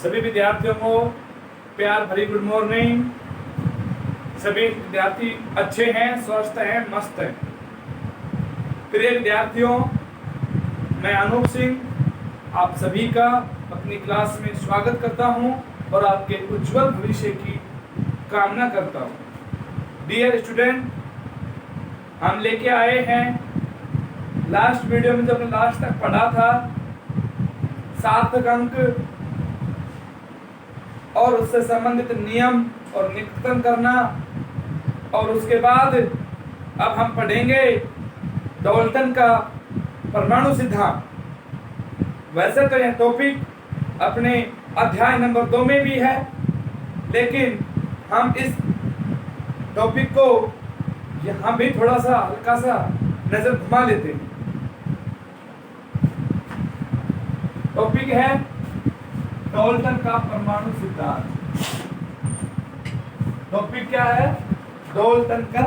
सभी विद्यार्थियों को प्यार भरी गुड मॉर्निंग। सभी विद्यार्थी अच्छे हैं, स्वस्थ हैं, मस्त हैं। प्रिय विद्यार्थियों, मैं अनूप सिंह आप सभी का अपनी क्लास में स्वागत करता हूं और आपके उज्जवल भविष्य की कामना करता हूं। डियर स्टूडेंट, हम लेके आए हैं लास्ट वीडियो में, जब हमने लास्ट तक पढ़ा था सार्थक अंक और उससे संबंधित नियम और नित्यतम करना, और उसके बाद अब हम पढ़ेंगे डाल्टन का परमाणु सिद्धांत। वैसे तो यह टॉपिक अपने अध्याय नंबर 2 में भी है, लेकिन हम इस टॉपिक को यहाँ भी थोड़ा सा हल्का सा नजर घुमा लेते हैं। टॉपिक है डाल्टन का परमाणु सिद्धांत। टॉपिक क्या है? डाल्टन का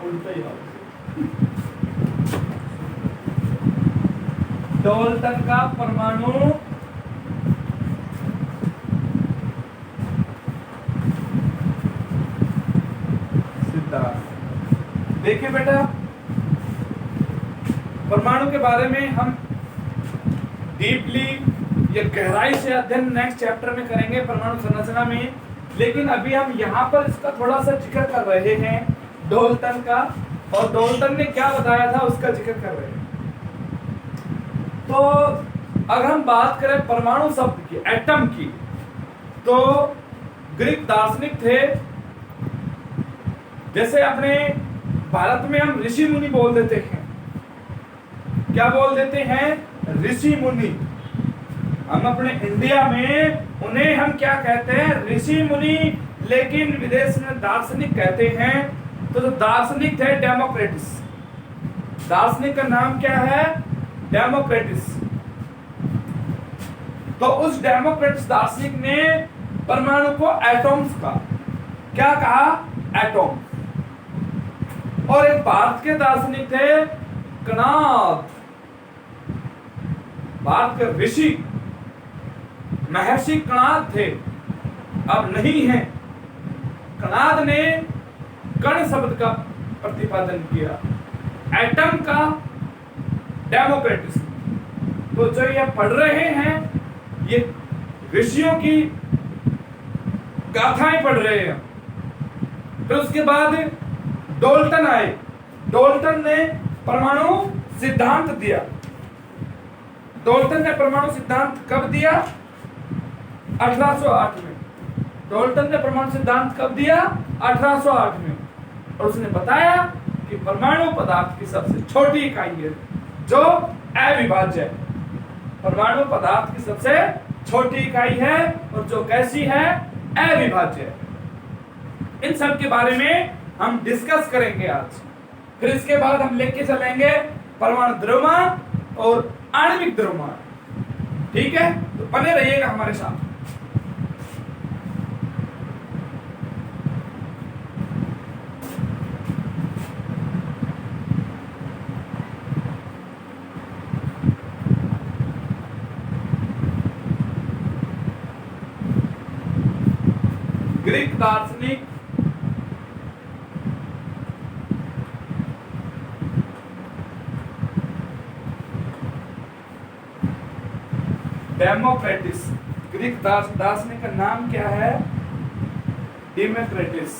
उल्टा ही डाल्टन का परमाणु सिद्धांत। देखिए बेटा, परमाणु के बारे में हम डीपली या गहराई से अध्ययन नेक्स्ट चैप्टर में करेंगे, परमाणु संरचना में। लेकिन अभी हम यहाँ पर इसका थोड़ा सा जिक्र कर रहे हैं डाल्टन का, और डाल्टन ने क्या बताया था उसका जिक्र कर रहे हैं। तो अगर हम बात करें परमाणु शब्द की, एटम की, तो ग्रीक दार्शनिक थे। जैसे अपने भारत में हम ऋषि मुनि बोल देते हैं। क्या बोल देते हैं? ऋषि मुनि। हम अपने इंडिया में उन्हें हम क्या कहते हैं? ऋषि मुनि। लेकिन विदेश में दार्शनिक कहते हैं। तो जो दार्शनिक थे डेमोक्रेटिस, दार्शनिक का नाम क्या है? डेमोक्रेटिस। तो उस डेमोक्रेटिस दार्शनिक ने परमाणु को एटॉम्स का क्या कहा? एटॉम्स। और एक भारत के दार्शनिक थे कणाद, भारत के ऋषि महर्षि कणाद थे, अब नहीं है। कणाद ने कण शब्द का प्रतिपादन किया, एटम का डेमोक्रेटिस। तो जो ये पढ़ रहे हैं ये ऋषियों की गाथाएं पढ़ रहे हैं। फिर उसके बाद डाल्टन आए। डाल्टन ने परमाणु सिद्धांत दिया। डाल्टन ने परमाणु सिद्धांत कब दिया? 1808 में। डाल्टन ने परमाणु सिद्धांत कब दिया? 1808 में। और उसने बताया कि परमाणु पदार्थ की सबसे छोटी इकाई है जो अविभाज्य है। परमाणु पदार्थ की सबसे छोटी इकाई है और जो कैसी है? अविभाज्य है। इन सब के बारे में हम डिस्कस करेंगे आज। फिर इसके बाद हम लेके चलेंगे परमाणु द्रव्यमान और आणविक द्रव्यमान। ठीक है, तो बने रहिएगा हमारे साथ। ग्रीक दार्शनिक डेमोक्रेटिस, ग्रीक दार्शनिक का नाम क्या है? डेमोक्रेटिस।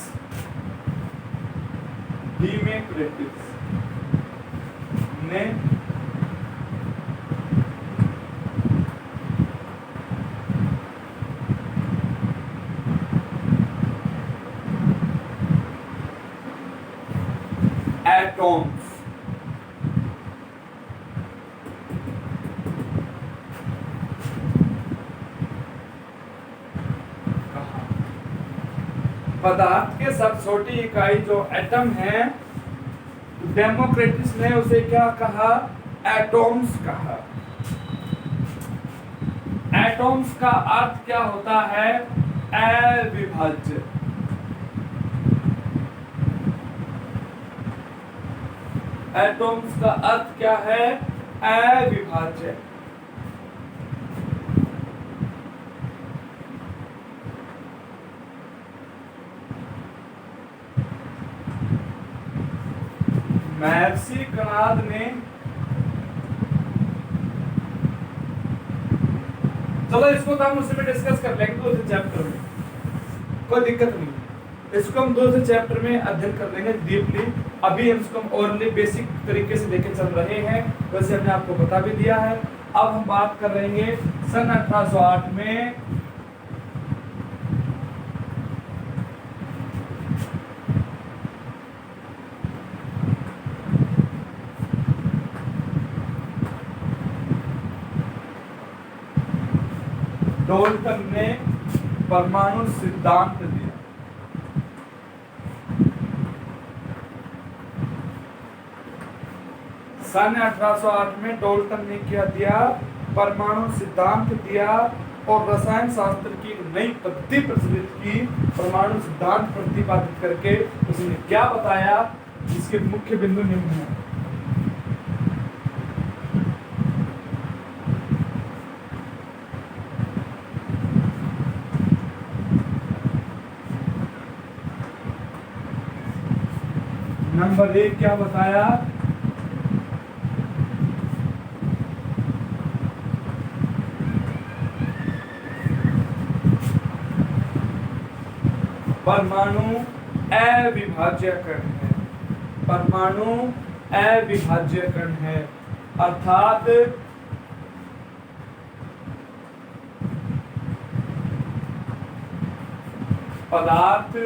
डेमोक्रेटिस ने एटॉम्स पदार्थ के सब छोटी इकाई जो एटम है, डेमोक्रेटिस ने उसे क्या कहा? एटॉम्स कहा। एटॉम्स का अर्थ क्या होता है? अविभाज्य। एटॉम्स का अर्थ क्या है? अविभाज्य। महर्षि कणाद ने, चलो इसको तो हम उसमें डिस्कस कर लेंगे दूसरे चैप्टर में, कोई दिक्कत नहीं है। इसको हम दूसरे चैप्टर में अध्ययन कर लेंगे डीपली। अभी हम इसको ओरली बेसिक तरीके से लेके चल रहे हैं, वैसे हमने आपको बता भी दिया है। अब हम बात कर रहे हैं सन 1808 में डाल्टन ने परमाणु सिद्धांत दिया। सन 1808 में डाल्टन ने क्या दिया? परमाणु सिद्धांत दिया और रसायन शास्त्र की एक नई पद्धति प्रचलित की। परमाणु सिद्धांत प्रतिपादित करके उसने क्या बताया? जिसके मुख्य बिंदु निम्न हैं। नंबर 1 क्या बताया? परमाणु अविभाज्य कण है। परमाणु अविभाज्य कण है, अर्थात पदार्थ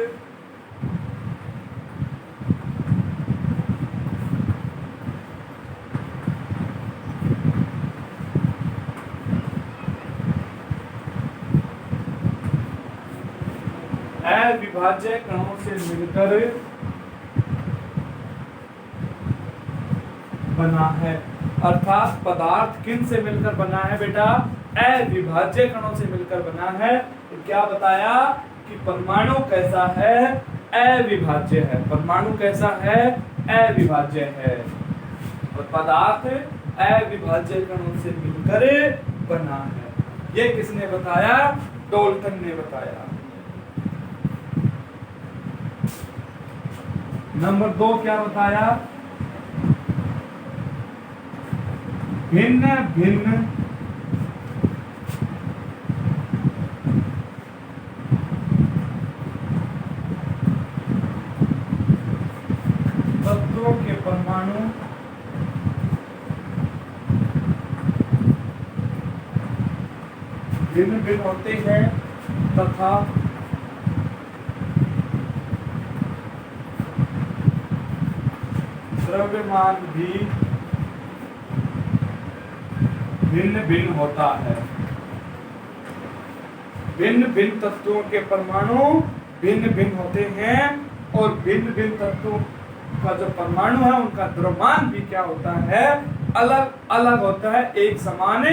अविभाज्य कणों से मिलकर बना है। अर्थात पदार्थ किन से मिलकर बना है बेटा? अविभाज्य कणों से मिलकर बना है। तो क्या बताया कि परमाणु कैसा है? अविभाज्य है। परमाणु कैसा है? अविभाज्य है। और पदार्थ अविभाज्य कणों से मिलकर बना है। ये किसने बताया? डाल्टन ने बताया। नंबर 2 क्या बताया? भिन्न भिन्न तत्वों के परमाणु भिन्न भिन्न होते हैं तथा द्रव्यमान भी भिन्न भिन्न होता है। भिन्न भिन्न तत्वों के परमाणु भिन्न भिन्न होते हैं और भिन्न भिन्न तत्वों का जो परमाणु है उनका द्रव्यमान भी क्या होता है? अलग अलग होता है, एक समान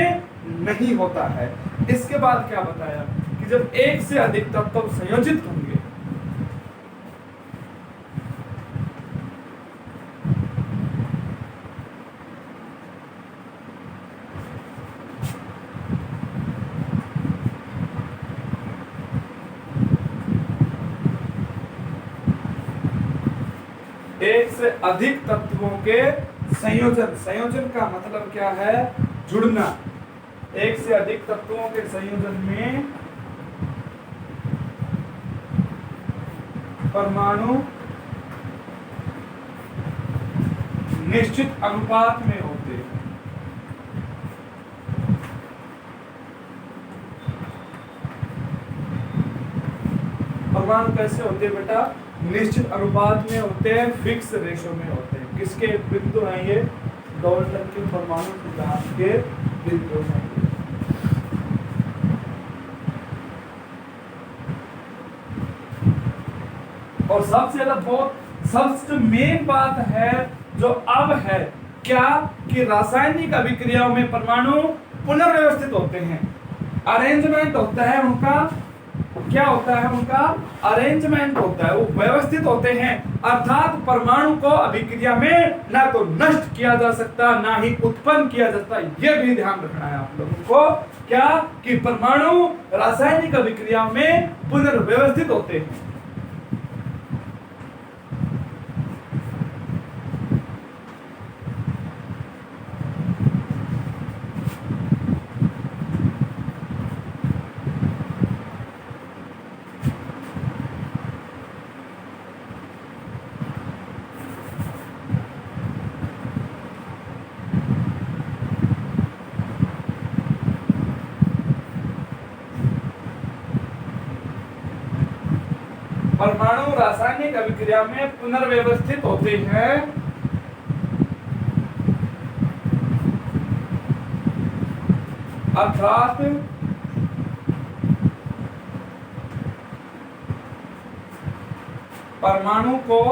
नहीं होता है। इसके बाद क्या बताया कि जब एक से अधिक तत्व संयोजित होंगे एक से अधिक तत्वों के संयोजन, संयोजन का मतलब क्या है? जुड़ना। एक से अधिक तत्वों के संयोजन में परमाणु निश्चित अनुपात में होते हैं। परमाणु कैसे होते हैं बेटा? निश्चित अनुपात में होते हैं, फिक्स रेशो में होते हैं। किसके बिंदु हैं ये? डाल्टन के परमाणु सिद्धांत के बिंदु हैं। और सबसे ज्यादा बहुत सबसे मेन बात है जो अब है क्या कि रासायनिक अभिक्रियाओं में परमाणु पुनर्व्यवस्थित होते हैं। अरेंजमेंट होता है उनका, क्या होता है उनका? अरेंजमेंट होता है, वो व्यवस्थित होते हैं। अर्थात परमाणु को अभिक्रिया में ना तो नष्ट किया जा सकता ना ही उत्पन्न किया जा सकता। यह भी ध्यान रखना है आप लोगों को, क्या कि परमाणु रासायनिक अभिक्रियाओं में पुनर्व्यवस्थित होते हैं। परमाणु रासायनिक अभिक्रिया में पुनर्व्यवस्थित होते हैं अर्थात परमाणु को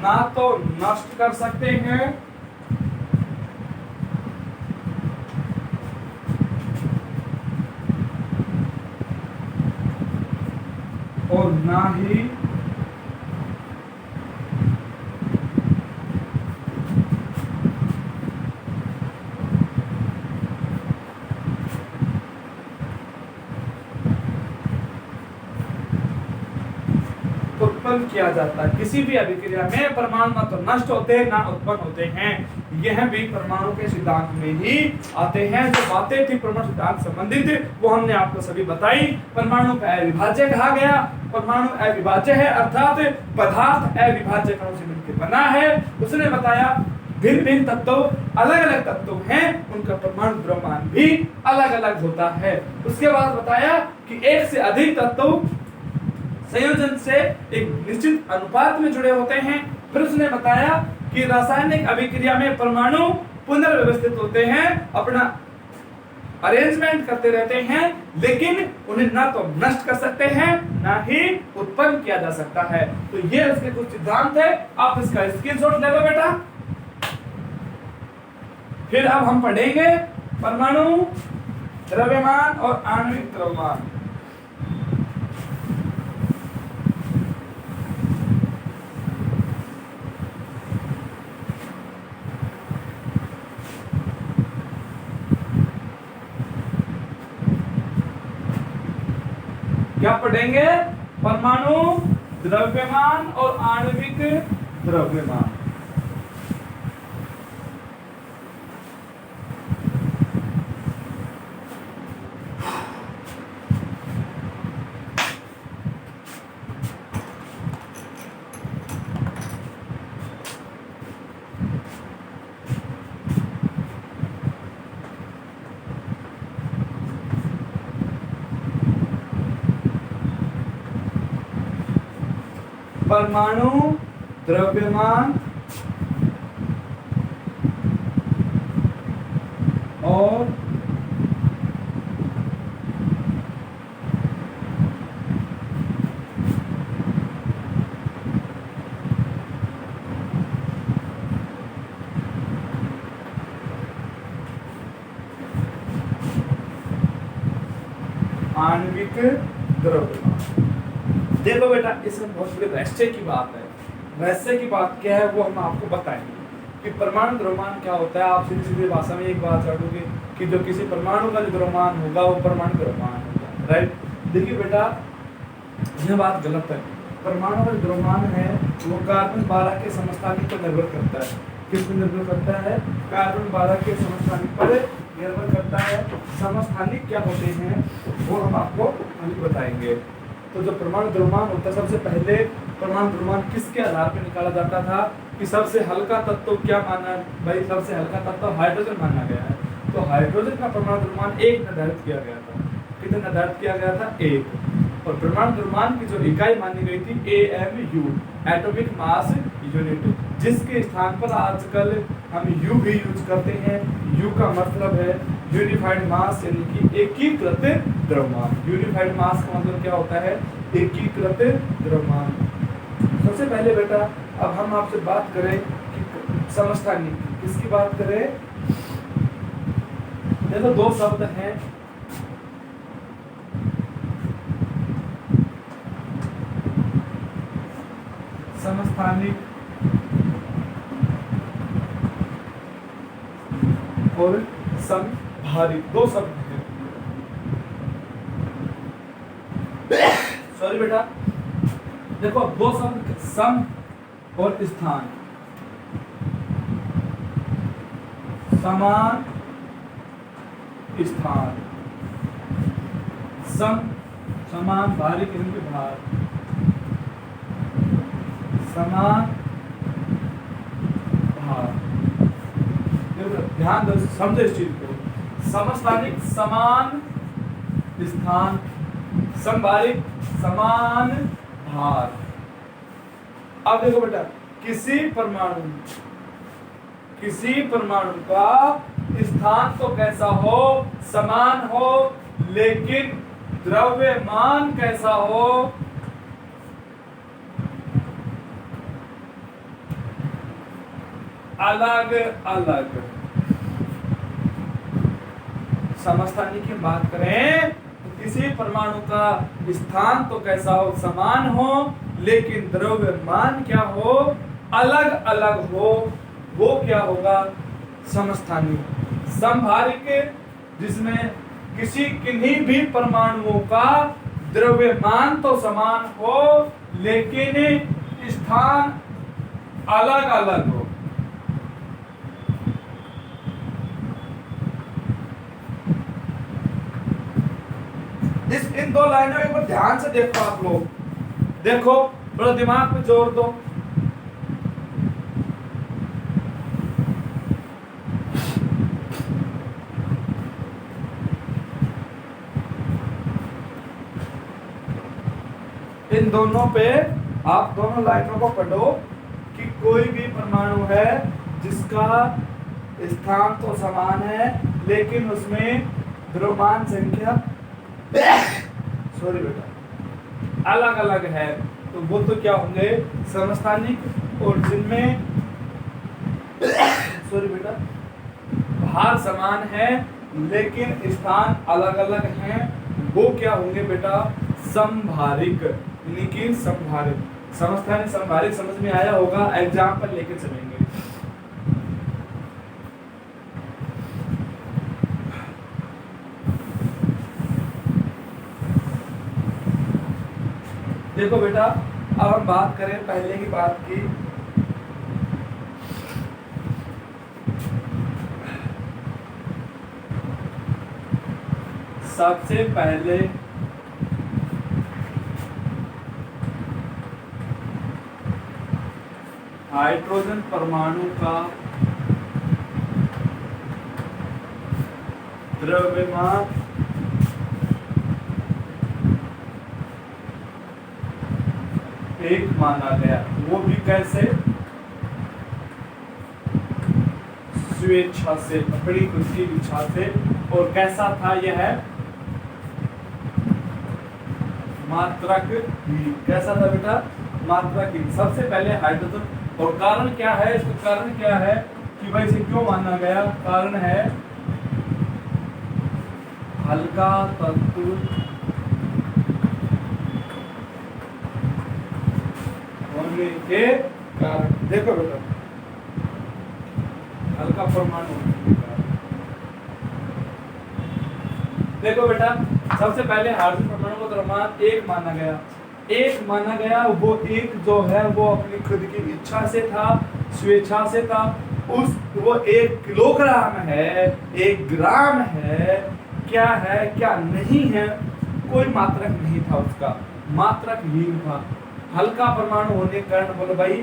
ना तो नष्ट कर सकते हैं और ना ही उत्पन्न किया जाता है। किसी भी अभिक्रिया में परमाणु ना तो नष्ट होते हैं ना उत्पन्न होते हैं। यह भी परमाणु के सिद्धांत में ही आते हैं। जो बातें थी परमाणु सिद्धांत संबंधित वो हमने आपको सभी बताई। परमाणु का अविभाज्य कहा गया। परमाणु अविभाज्य है अर्थात पदार्थ अविभाज्य कणों से मिलकर बना है। उसने बताया भिन्न भिन्न तत्व अलग अलग तत्व हैं, उनका परमाणु द्रव्यमान भी अलग अलग होता है। उसके बाद बताया कि एक से अधिक तत्व संयोजन से एक निश्चित अनुपात में जुड़े होते हैं। फिर उसने बताया कि रासायनिक अभिक्रिया में परमाणु पुनर्व्यवस्थित होते हैं, अपना अरेंजमेंट करते रहते हैं, लेकिन उन्हें ना तो नष्ट कर सकते हैं ना ही उत्पन्न किया जा सकता है। तो ये उसके कुछ सिद्धांत है। आप इसका स्क्रीनशॉट ले लो बेटा। फिर अब हम पढ़ेंगे परमाणु द्रव्यमान और आणविक द्रव्यमान। क्या पढ़ेंगे? परमाणु द्रव्यमान और आणविक द्रव्यमान। परमाणु द्रव्यमान और आणविक द्रव्यमान। देखो बेटा, इसमें बहुत बड़ी रहस्य की बात है। रहस्य की बात क्या है वो हम आपको बताएंगे कि परमाणु द्रव्यमान क्या होता है। आप सीधी सीधी भाषा में एक बात रखोगे कि जो किसी परमाणु का जो द्रव्यमान होगा वो परमाणु द्रव्यमान होगा, राइट। देखिए बेटा, यह बात गलत है। परमाणु का द्रव्यमान है वो कार्बन 12 के समस्थानिक पर निर्भर करता है। किस पर निर्भर करता है? कार्बन 12 के समस्थानिक पर निर्भर करता है। समस्थानिक क्या होते हैं वो हम आपको अभी बताएंगे। तो जो परमाणु द्रव्यमान होता है, सबसे पहले परमाणु द्रव्यमान किसके आधार पर निकाला जाता था कि सबसे हल्का तत्व क्या माना भाई? सबसे हल्का तत्व हाइड्रोजन माना गया है। तो हाइड्रोजन का परमाणु द्रव्यमान 1 निर्धारित किया गया था। कितना निर्धारित किया गया था? 1। और परमाणु द्रव्यमान की जो इकाई मानी गई थी AMU, एटॉमिक मास यूनिट, जिसके स्थान पर आजकल हम U भी यूज करते हैं। U का मतलब है यूनिफाइड मास, यानी कि एकीकृत द्रव्यमान। यूनिफाइड मास का मतलब क्या होता है? एकीकृत द्रव्यमान। सबसे पहले बेटा अब हम आपसे बात करें कि समस्थानिक किसकी बात करें। देखो, 2 शब्द हैं, समस्थानिक और समभारिक। 2 शब्द हैं। सॉरी बेटा, देखो 2 शब्द, सम और स्थान। समान स्थान, सम समान, भारी किसी के भार, समान भार। ध्यान दो, समझो इस चीज को। समस्थानिक समान स्थान, समभारिक समान भार। अब देखो बेटा, किसी परमाणु का स्थान तो कैसा हो, समान हो, लेकिन द्रव्यमान कैसा हो, अलग अलग। समस्थानिक की बात करें तो किसी परमाणु का स्थान तो कैसा हो, समान हो, लेकिन द्रव्यमान क्या हो, अलग अलग हो, वो क्या होगा, समस्थानिक। समभारिक, जिसमें किन्हीं भी परमाणुओं का द्रव्यमान तो समान हो, लेकिन स्थान अलग अलग हो। इन दो लाइनों के ऊपर ध्यान से देखो आप लोग, देखो थोड़ा दिमाग पे जोर दो। इन दोनों पे आप दोनों लाइनों को पढ़ो कि कोई भी परमाणु है जिसका स्थान तो समान है, लेकिन उसमें द्रव्यमान संख्या सॉरी बेटा अलग अलग है, तो वो तो क्या होंगे, समस्थानिक। और जिनमें सॉरी बेटा भार समान है लेकिन स्थान अलग अलग हैं, वो क्या होंगे बेटा, समभारिक। यानी कि समभारिक, समस्थानिक समभारिक समझ में आया होगा, एग्जाम्पल लेके चलेंगे। देखो बेटा, अब हम बात करें पहले की बात की, सबसे पहले हाइड्रोजन परमाणु का द्रव्यमान एक माना गया, वो भी कैसे, स्वेच्छा से, अपनी खुद की इच्छा से। और कैसा था यह, मात्रकहीन। कैसा था बेटा, मात्रकहीन। सबसे पहले हाइड्रोजन, और कारण क्या है, इसका कारण क्या है कि भाई इसे क्यों माना गया, कारण है हल्का तत्व होने के कारण। देखो बेटा, हल्का परमाणु होने के कारण। देखो बेटा, सबसे पहले हाइड्रोजन परमाणु को द्रव्यमान एक माना गया। एक माना गया, वो एक जो है वो अपनी खुद की इच्छा से था, स्वेच्छा से था। वो 1 किलोग्राम है, 1 ग्राम है, क्या है क्या नहीं है, कोई मात्रक नहीं था उसका, मात्रकहीन था। हल्का परमाणु होने के कारण बोलो भाई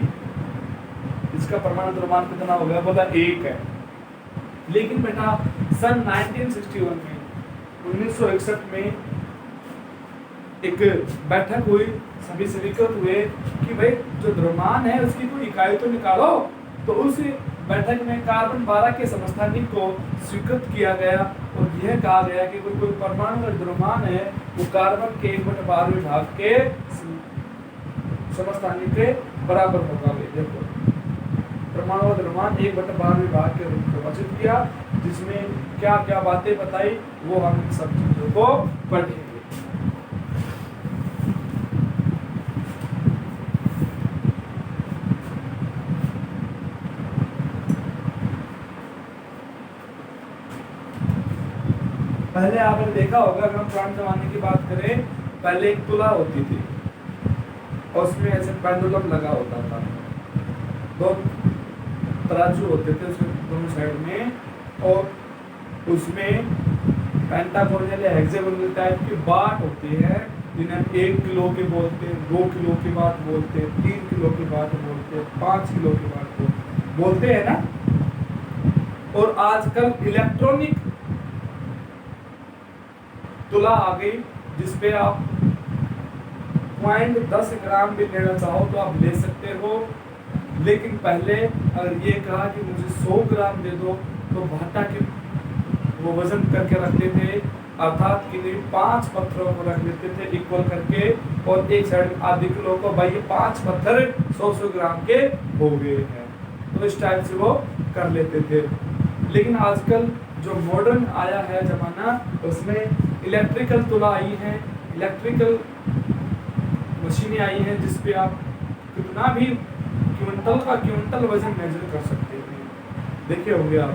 इसका परमाणु द्रव्यमान कितना हो गया, बोला 1 है। लेकिन बेटा सन 1961 में 1961 में एक बैठक हुई, सभी स्वीकृत हुए कि भाई जो द्रव्यमान है उसकी कोई इकाई तो निकालो। तो उस बैठक में कार्बन 12 के समस्थानिक को स्वीकृत किया गया और यह कहा गया कि कोई परमाणु का द्रव्यमान है वो कार्बन के 1/12 भाग के समस्थानिक के बराबर होगा। देखो परमाणु का द्रव्यमान 1/12 भाग के रूप में प्रदर्शित किया, जिसमें क्या क्या बातें बताई वो हम सब चीजों को पढ़ेंगे। पहले आपने देखा होगा, अगर हम पुराने जमाने की बात करें, पहले एक तुला होती थी और उसमें ऐसे पेंडुलम लगा होता था, 2 तराजू होते थे उसमें दोनों साइड में, और उसमें पेंटागोनल या हेक्सागोनल टाइप की बाट होती है, जिन्हें 1 किलो के बोलते हैं, 2 किलो की बात बोलते हैं, 3 किलो की बात बोलते हैं, 5 किलो की बात बोलते हैं ना। और आजकल इलेक्ट्रॉनिक तुला आ गई जिसपे आप 0.10 ग्राम भी लेना चाहो तो आप ले सकते हो। लेकिन पहले अगर ये कहा कि मुझे 100 ग्राम दे दो तो भाटा के वो वजन करके रखते थे, अर्थात कि 5 पत्थरों को रख लेते थे इक्वल करके, और एक साइड में आधे किलो को, भाई ये 5 पत्थर 100 ग्राम के हो गए हैं, तो इस टाइप से वो कर लेते थे। लेकिन आजकल जो मॉडर्न आया है जमाना, उसमें इलेक्ट्रिकल तुला आई है, इलेक्ट्रिकल मशीनें आई हैं जिसपे आप कितना भी क्विंटल वजन मेजर कर सकते हैं। देखे होंगे आप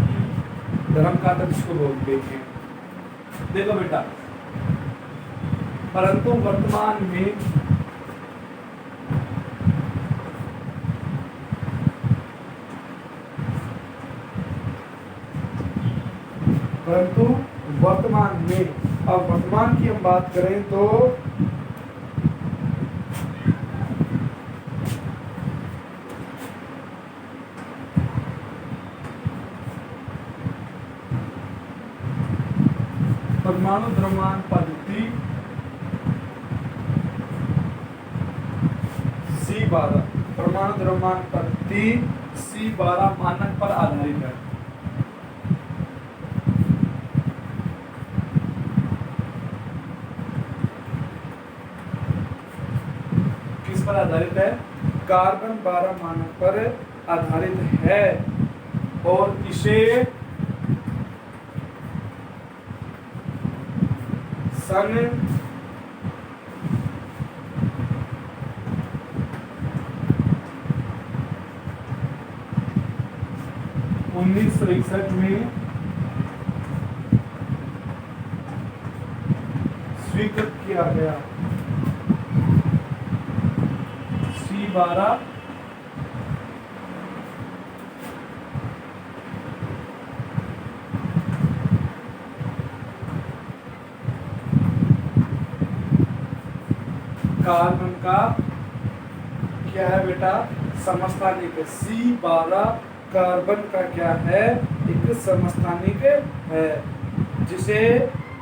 धर्म का तक इसको बोलते हैं। देखो बेटा, परंतु वर्तमान में अब वर्तमान की हम बात करें तो परमाणु द्रव्यमान पद्धति C12, परमाणु द्रव्यमान पद्धति C12 मानक पर आधारित है। किस पर आधारित है? कार्बन 12 मानक पर आधारित है, और इसे सन 1961 में स्वीकृत किया गया। C12 कार्बन का क्या है बेटा? समस्थानिक। C12 कार्बन का क्या है? एक समस्थानिक है, जिसे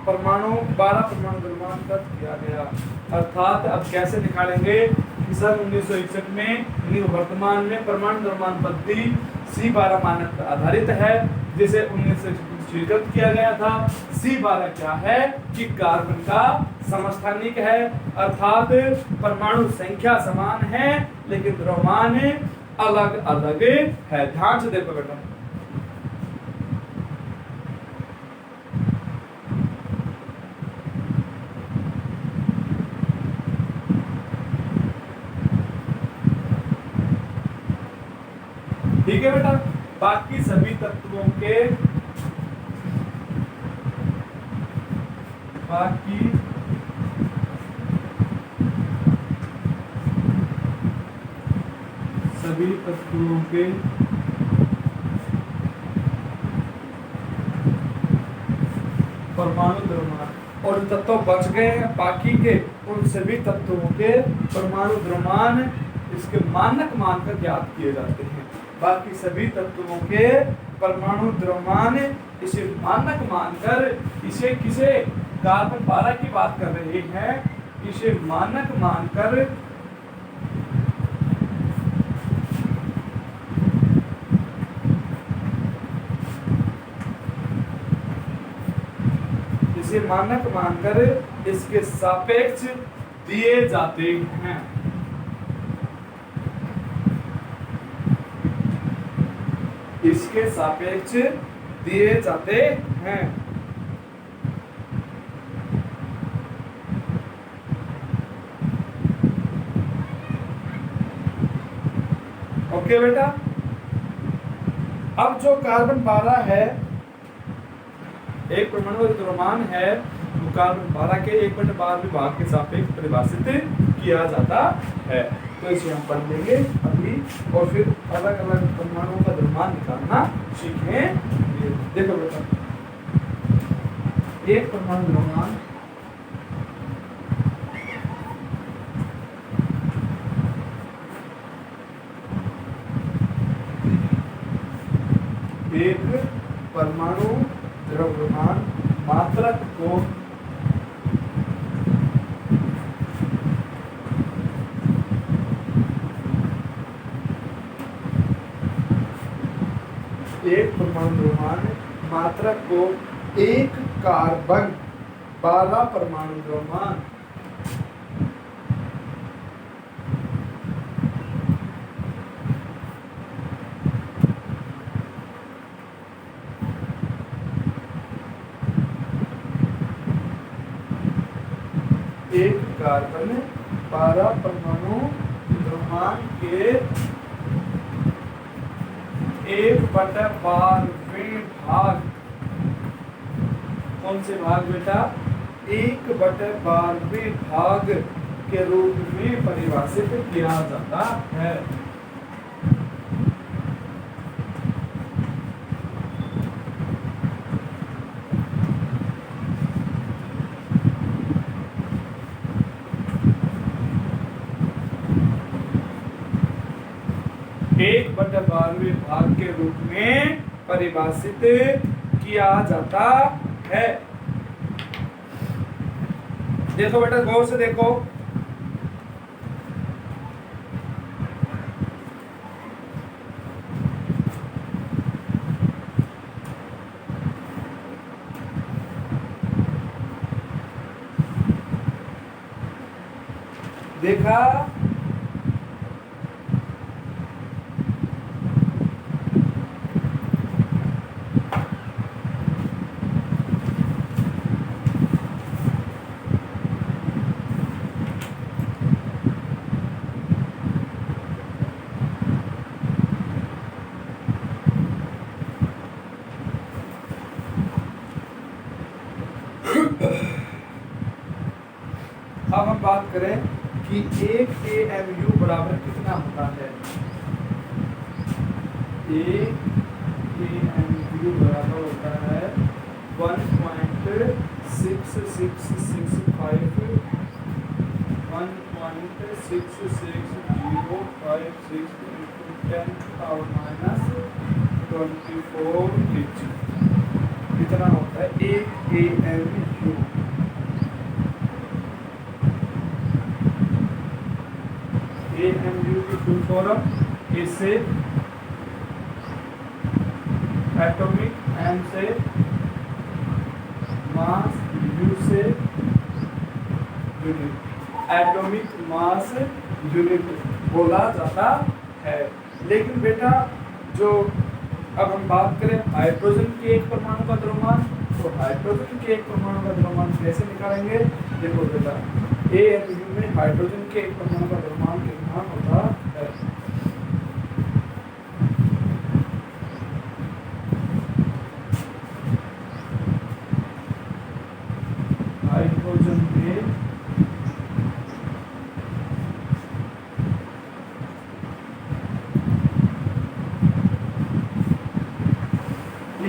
परमाणु 12 परमाणु द्रव्यमान तक किया गया। अर्थात अब कैसे निकालेंगे कि सन 1961 में वर्तमान में परमाणु द्रव्यमान पद्धति C12 मानक पर आधारित है, जिसे 1961 स्वीकृत किया गया था। C12 क्या है कि कार्बन का समस्थानिक है, अर्थात परमाणु संख्या समान है लेकिन द्रव्यमान अलग अलग है। ध्यान से देखो बेटा, ठीक है बेटा। बाकी सभी तत्वों के परमाणु द्रव्यमान, और तत्व बच गए हैं बाकी के, उन सभी तत्वों के परमाणु द्रव्यमान इसके मानक मानकर ज्ञात किए जाते हैं। बाकी सभी तत्वों के परमाणु द्रव्यमान इसे मानक मानकर, इसे किसे? कार्बन 12 की बात कर रहे हैं, इसे मानक मानकर इसके सापेक्ष दिए जाते हैं। इसके सापेक्ष दिए जाते हैं। ओके बेटा। अब जो कार्बन 12 है, एक परमाणु द्रव्यमान है, वो कार्बन 12 के 1/12 विभाग के सापेक्ष परिभाषित किया जाता है। तो इसे हम पढ़ लेंगे अभी, और फिर अलग अलग परमाणुओं का द्रव्यमान निकालना सीखेंगे। देखो बेटा, एक परमाणु द्रव्यमान एक परमाणु द्रव्यमान मात्रक को एक परमाणु द्रव्यमान मात्रक को एक कार्बन 12 परमाणु द्रव्यमान एक कार्बन 12 परमाणु द्रव्यमान के 1/12वें भाग, कौन से भाग बेटा? 1/12वें भाग के रूप में परिभाषित किया जाता है। एक बटा 12वें भाग के रूप में परिभाषित किया जाता है। देखो बेटा, गौर से देखो, देखा अब हम बात करें कि एक AMU बराबर कितना होता है। एक AMU बराबर होता है 1.6665 1.66056 × 10⁻⁴ kg। कितना होता है एक AMU? AMU की फुल फॉर्म A से एटॉमिक, M से मास, U से यूनिट, एटॉमिक मास यूनिट बोला जाता है। लेकिन बेटा जो अब हम बात करें हाइड्रोजन के एक परमाणु का द्रव्यमान, तो हाइड्रोजन के एक परमाणु का द्रव्यमान कैसे निकालेंगे? देखो बेटा, AMU में हाइड्रोजन के एक परमाणु का द्रव्यमान कितना होता है? हाइड्रोजन में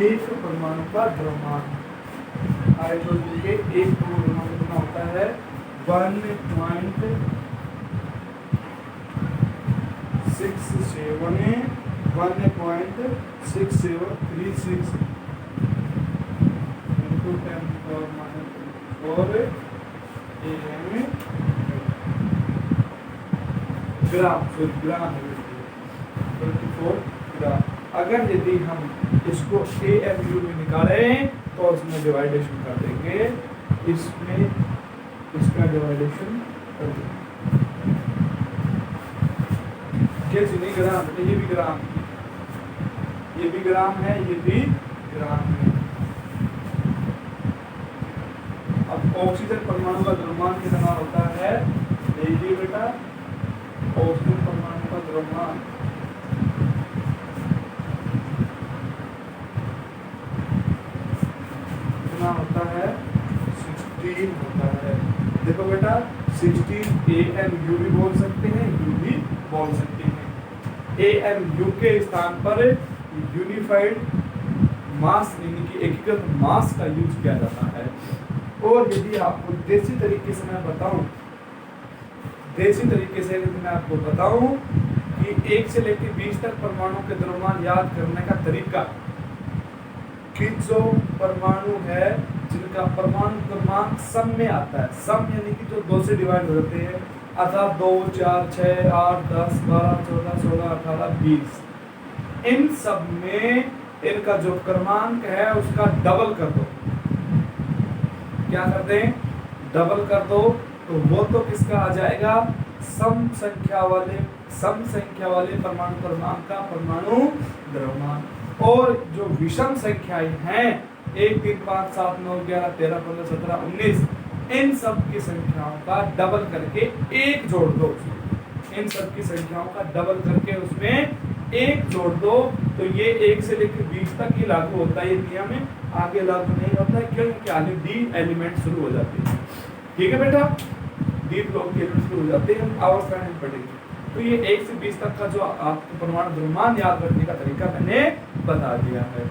एक परमाणु का द्रव्यमान, हाइड्रोजन के एक परमाणु द्रव्यमान कितना होता है? 1.6736 into 10⁻⁴ ग्राम, ग्राम 24 ग्राम। अगर यदि हम इसको AMU में निकालें तो उसमें डिवाइडेशन कर देंगे, इसमें इसका डिवाइडेशन कर देंगे। कैसे नहीं ग्राम? ये भी ग्राम, ये भी ग्राम है, ये भी ग्राम है। अब ऑक्सीजन परमाणु का द्रव्यमान कितना होता है? देखिए बेटा, ऑक्सीजन परमाणु का द्रव्यमान कितना होता है? 16 होता है। देखो बेटा, 16 AMU भी बोल सकते हैं, U भी बोल सकते हैं। AMU के स्थान पर यूनिफाइड मास यानी कि एकीकृत मास का यूज किया जाता है। और यदि आपको देसी तरीके से मैं बताऊं, देसी तरीके से यदि मैं आपको बताऊं कि 1 से लेकर 20 तक परमाणु के द्रव्यमान याद करने का तरीका, कि जो परमाणु है जिनका परमाणु क्रमांक सम में आता है, सम यानी कि जो 2 से डिवाइड हो जाते हैं, अर्थात 2, 4, 6, 8, 10, 12, 14, 16, 18, 20, इन सब में इनका जो क्रमांक है उसका डबल कर दो। क्या कर दें? डबल कर दो, तो वो तो किसका आ जाएगा? सम संख्या वाले परमाणु क्रमांक का परमाणु द्रव्यमान। और जो विषम संख्याएं हैं 1 3 5 7 9 11 13 15 17 19, इन सब की संख्याओं का डबल करके 1 जोड़ दो। इन सब की संख्याओं का डबल करके उसमें 1 जोड़ दो, तो ये 1 से लेकर 20 तक ही लागू होता है ये नियम है, आगे लागू नहीं होता है। क्यों? क्योंकि आगे डी एलिमेंट शुरू हो जाते हैं। ठीक है बेटा, डी ब्लॉक के एलिमेंट शुरू हो जाते हैं, अवस्था में पढ़ेंगे। तो ये 1 से 20 तक का जो आपको परमाणु द्रव्यमान याद रखने का तरीका मैंने बता दिया है।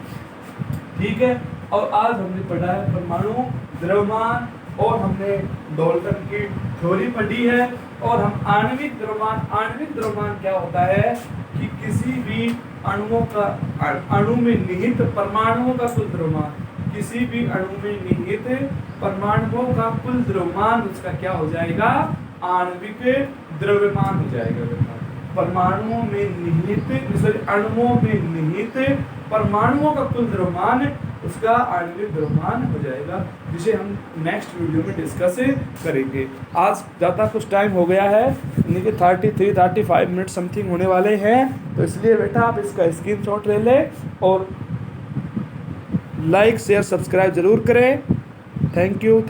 ठीक है, और आज हमने पढ़ा है परमाणु द्रव्यमान, और हमने डाल्टन की थ्योरी पढ़ी है। और हम आणविक द्रव्यमान क्या होता है कि किसी भी अणु में निहित परमाणुओं का कुल द्रव्यमान, किसी भी अणु में निहित परमाणुओं का कुल द्रव्यमान उसका क्या हो जाएगा? आणविक द्रव्यमान हो जाएगा। परमाणुओं में निहित अणुओं में निहित परमाणुओं का कुल द्रव्यमान उसका आणविक द्रव्यमान हो जाएगा, जिसे हम नेक्स्ट वीडियो में डिस्कस करेंगे। आज ज़्यादा कुछ टाइम हो गया है, यानी कि 33-35 मिनट समथिंग होने वाले हैं, तो इसलिए बेटा आप इसका स्क्रीनशॉट ले लें और लाइक शेयर सब्सक्राइब जरूर करें। Thank you.